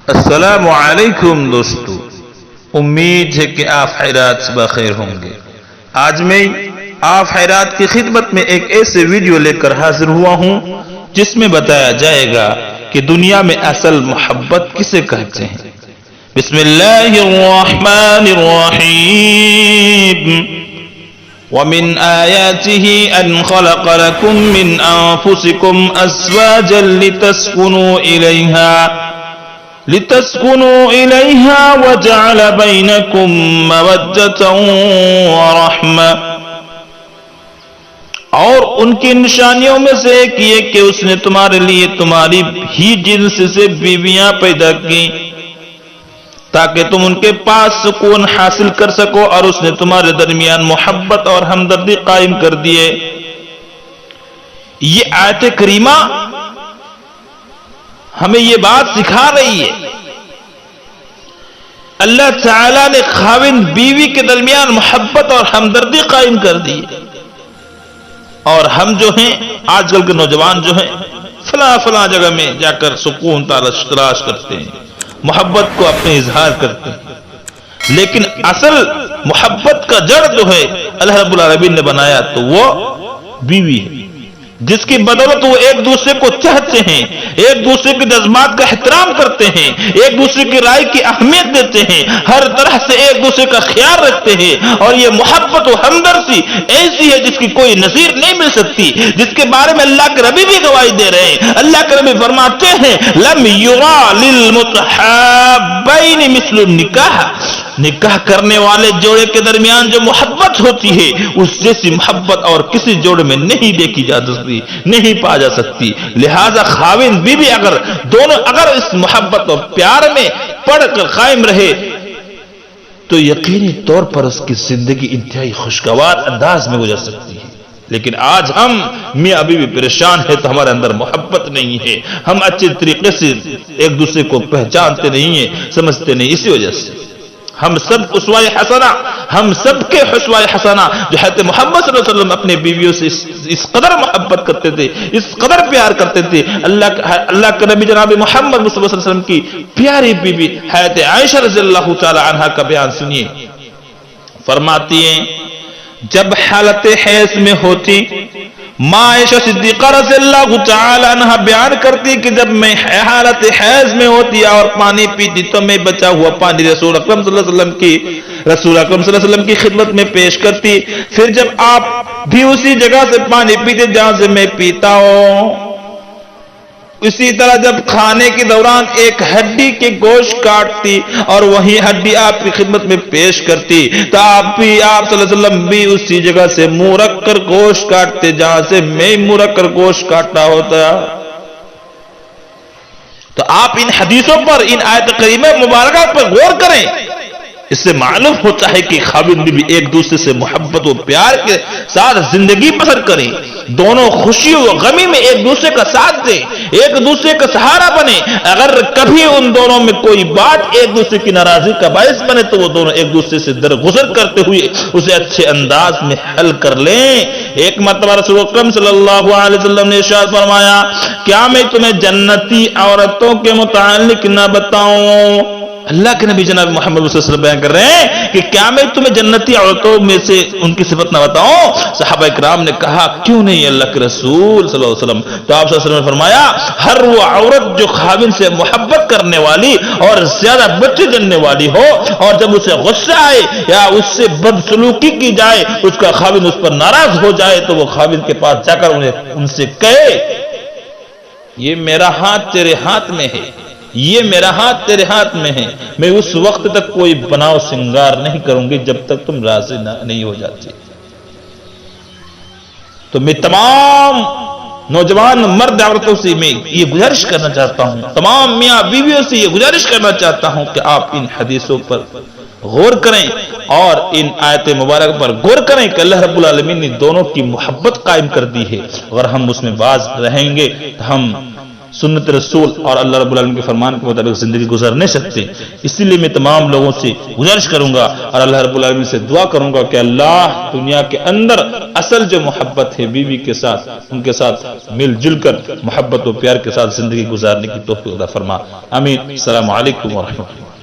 السلام علیکم دوستو، امید ہے کہ آپ خیرات سے بخیر ہوں گے۔ آج میں آپ خیرات کی خدمت میں ایک ایسے ویڈیو لے کر حاضر ہوا ہوں جس میں بتایا جائے گا کہ دنیا میں اصل محبت کسے کہتے ہیں۔ بسم اللہ الرحمن الرحیم۔ وَمِنْ آيَاتِهِ أَنْ خَلَقَ لَكُم مِّنْ أَنفُسِكُمْ أَزْوَاجًا لِتَسْكُنُوا إِلَيْهَا وَجَعَلَ بَيْنَكُم مَّوَدَّةً وَرَحْمَةً۔ اور ان کی نشانیوں میں سے ایک یہ کہ اس نے تمہارے لیے تمہاری ہی جنس سے بیویاں پیدا کی تاکہ تم ان کے پاس سکون حاصل کر سکو، اور اس نے تمہارے درمیان محبت اور ہمدردی قائم کر دیے۔ یہ آیت کریمہ ہمیں یہ بات سکھا رہی ہے، اللہ تعالی نے خاوند بیوی کے درمیان محبت اور ہمدردی قائم کر دی، اور ہم جو ہیں آج کل کے نوجوان جو ہیں فلاں جگہ میں جا کر سکون تلاش کرتے ہیں، محبت کو اپنے اظہار کرتے ہیں، لیکن اصل محبت کا جڑ جو ہے اللہ رب العالمین نے بنایا تو وہ بیوی ہے، جس کی بدولت وہ ایک دوسرے کو چاہتے ہیں، ایک دوسرے کے جذبات کا احترام کرتے ہیں، ایک دوسرے کی رائے کی اہمیت دیتے ہیں، ہر طرح سے ایک دوسرے کا خیال رکھتے ہیں، اور یہ محبت و ہمدردی ایسی ہے جس کی کوئی نظیر نہیں مل سکتی، جس کے بارے میں اللہ کے نبی بھی گواہی دے رہے ہیں۔ اللہ کے نبی فرماتے ہیں لم یرا للمتحابین مثل النکاح، نکاح کرنے والے جوڑے کے درمیان جو محبت ہوتی ہے اس جیسی محبت اور کسی جوڑے میں نہیں دیکھی جا سکتی، نہیں پا جا سکتی۔ لہذا خاوند بیوی اگر اس محبت اور پیار میں پڑھ کر قائم رہے تو یقینی طور پر اس کی زندگی انتہائی خوشگوار انداز میں گزر سکتی ہے۔ لیکن آج ہم میاں بیوی پریشان ہے تو ہمارے اندر محبت نہیں ہے، ہم اچھے طریقے سے ایک دوسرے کو پہچانتے نہیں ہیں، سمجھتے نہیں، اسی وجہ سے ہم سب اسوہ حسنہ، ہم سب کے اسوہ حسنہ جو حضرت محمد صلی اللہ علیہ وسلم اپنے بیویوں سے اس قدر محبت کرتے تھے، اس قدر پیار کرتے تھے۔ اللہ کے نبی جناب محمد صلی اللہ علیہ وسلم کی پیاری بیوی حضرت عائشہ رضی اللہ تعالی عنہا کا بیان سنیے، فرماتی ہیں جب حالت حیض میں ہوتی، ماں عائشہ صدیقہ رضی اللہ تعالی عنہ بیان کرتی کہ جب میں حالت حیض میں ہوتی اور پانی پیتی تو میں بچا ہوا پانی رسول اکرم صلی اللہ علیہ وسلم کی خدمت میں پیش کرتی، پھر جب آپ بھی اسی جگہ سے پانی پیتے جہاں سے میں پیتا ہوں، اسی طرح جب کھانے کے دوران ایک ہڈی کے گوشت کاٹتی اور وہی ہڈی آپ کی خدمت میں پیش کرتی تو آپ صلی اللہ علیہ وسلم بھی اسی جگہ سے منہ رکھ کر گوشت کاٹتے جہاں سے میں منہ رکھ کر گوشت کاٹنا ہوتا۔ تو آپ ان حدیثوں پر، ان آیت کریمہ مبارکہ پر غور کریں، اس سے معلوم ہوتا ہے کہ خاوند بھی ایک دوسرے سے محبت و پیار کے ساتھ زندگی بسر کریں، دونوں خوشی و غمی میں ایک دوسرے کا ساتھ دیں، ایک دوسرے کا سہارا بنے۔ اگر کبھی ان دونوں میں کوئی بات ایک دوسرے کی ناراضی کا باعث بنے تو وہ دونوں ایک دوسرے سے درگزر کرتے ہوئے اسے اچھے انداز میں حل کر لیں۔ ایک مرتبہ رسول اکرم صلی اللہ علیہ وسلم نے ارشاد فرمایا کیا میں تمہیں جنتی عورتوں کے متعلق نہ بتاؤں؟ اللہ کے نبی جناب محمد صلی اللہ علیہ وسلم بیان کر رہے ہیں کہ کیا میں تمہیں جنتی عورتوں میں سے ان کی صفت نہ بتاؤں؟ صحابہ کرام نے کہا کیوں نہیں اللہ کے رسول صلی اللہ علیہ وسلم؟ تو آپ صلی اللہ علیہ وسلم نے فرمایا ہر وہ عورت جو خاوند سے محبت کرنے والی اور زیادہ بچے جننے والی ہو، اور جب اسے غصہ آئے یا اس سے بدسلوکی کی جائے، اس کا خاوند اس پر ناراض ہو جائے تو وہ خاوند کے پاس جا کر ان سے کہے یہ میرا ہاتھ تیرے ہاتھ میں ہے، یہ میرا ہاتھ تیرے ہاتھ میں ہے، میں اس وقت تک کوئی بناؤ سنگار نہیں کروں گی جب تک تم راضی نہیں ہو جاتی۔ تو میں تمام نوجوان مرد عورتوں سے میں یہ گزارش کرنا چاہتا ہوں، تمام میاں بیویوں سے یہ گزارش کرنا چاہتا ہوں کہ آپ ان حدیثوں پر غور کریں اور ان آیت مبارک پر غور کریں کہ اللہ رب العالمین نے دونوں کی محبت قائم کر دی ہے۔ اگر ہم اس میں باز رہیں گے تو ہم سنت رسول اور اللہ رب العالمین کے فرمان کے مطابق زندگی گزار نہیں سکتے. اسی لیے میں تمام لوگوں سے گزارش کروں گا اور اللہ رب العالمین سے دعا کروں گا کہ اللہ دنیا کے اندر اصل جو محبت ہے بیوی کے ساتھ، ان کے ساتھ مل جل کر محبت و پیار کے ساتھ زندگی گزارنے کی توفیق عطا فرما. آمین. السلام علیکم ورحمۃ اللہ.